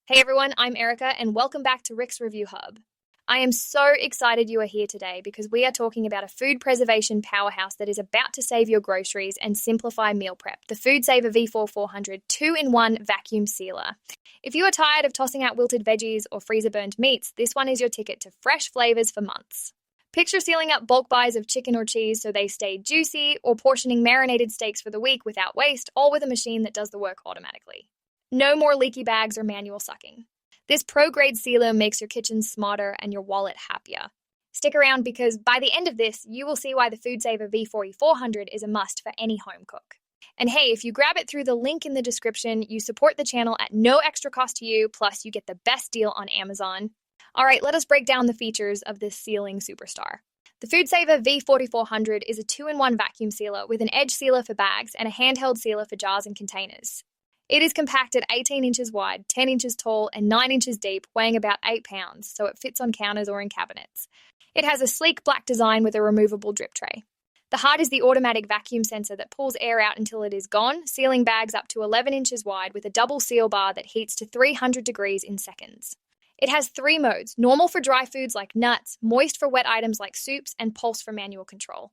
Hey everyone, I'm Erica and welcome back to Rick's Review Hub. I am so excited you are here today because we are talking about a food preservation powerhouse that is about to save your groceries and simplify meal prep, the FoodSaver V4400 2-in-1 vacuum sealer. If you are tired of tossing out wilted veggies or freezer-burned meats, this one is your ticket to fresh flavors for months. Picture sealing up bulk buys of chicken or cheese so they stay juicy, or portioning marinated steaks for the week without waste, all with a machine that does the work automatically. No more leaky bags or manual sucking. This pro-grade sealer makes your kitchen smarter and your wallet happier. Stick around because by the end of this, you will see why the FoodSaver V4400 is a must for any home cook. And hey, if you grab it through the link in the description, you support the channel at no extra cost to you, plus you get the best deal on Amazon. All right, let us break down the features of this sealing superstar. The FoodSaver V4400 is a 2-in-1 vacuum sealer with an edge sealer for bags and a handheld sealer for jars and containers. It is compacted 18 inches wide, 10 inches tall, and 9 inches deep, weighing about 8 pounds, so it fits on counters or in cabinets. It has a sleek black design with a removable drip tray. The heart is the automatic vacuum sensor that pulls air out until it is gone, sealing bags up to 11 inches wide with a double seal bar that heats to 300 degrees in seconds. It has 3 modes: normal for dry foods like nuts, moist for wet items like soups, and pulse for manual control.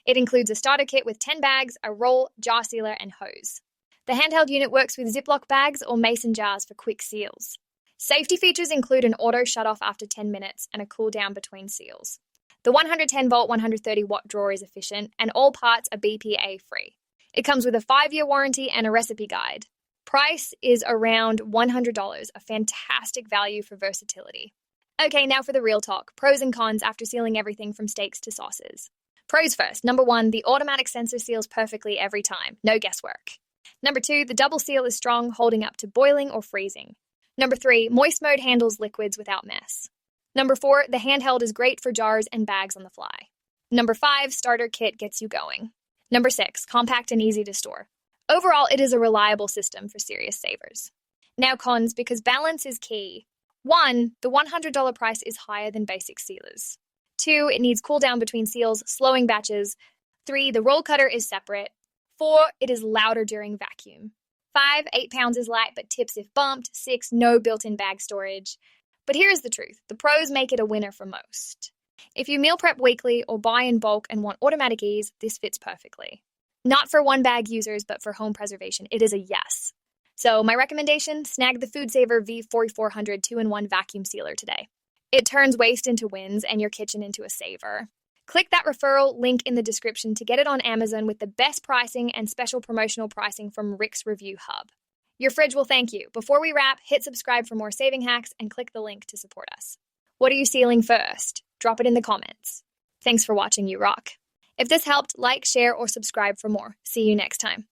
It includes a starter kit with 10 bags, a roll, jar sealer, and hose. The handheld unit works with Ziploc bags or mason jars for quick seals. Safety features include an auto shut-off after 10 minutes and a cool-down between seals. The 110-volt, 130-watt drawer is efficient, and all parts are BPA-free. It comes with a 5-year warranty and a recipe guide. Price is around $100, a fantastic value for versatility. Okay, now for the real talk. Pros and cons after sealing everything from steaks to sauces. Pros first. Number 1, the automatic sensor seals perfectly every time. No guesswork. Number 2, the double seal is strong, holding up to boiling or freezing. Number 3, moist mode handles liquids without mess. Number 4, the handheld is great for jars and bags on the fly. Number 5, starter kit gets you going. Number 6, compact and easy to store. Overall, it is a reliable system for serious savers. Now cons, because balance is key. 1, the $100 price is higher than basic sealers. 2, it needs cool down between seals, slowing batches. 3, the roll cutter is separate. 4, it is louder during vacuum. 5, 8 pounds is light but tips if bumped. 6, no built-in bag storage. But here's the truth. The pros make it a winner for most. If you meal prep weekly or buy in bulk and want automatic ease, this fits perfectly. Not for one-bag users, but for home preservation, it is a yes. So my recommendation, snag the FoodSaver V4400 2-in-1 vacuum sealer today. It turns waste into wins and your kitchen into a saver. Click that referral link in the description to get it on Amazon with the best pricing and special promotional pricing from Rick's Review Hub. Your fridge will thank you. Before we wrap, hit subscribe for more saving hacks and click the link to support us. What are you sealing first? Drop it in the comments. Thanks for watching, you rock. If this helped, like, share, or subscribe for more. See you next time.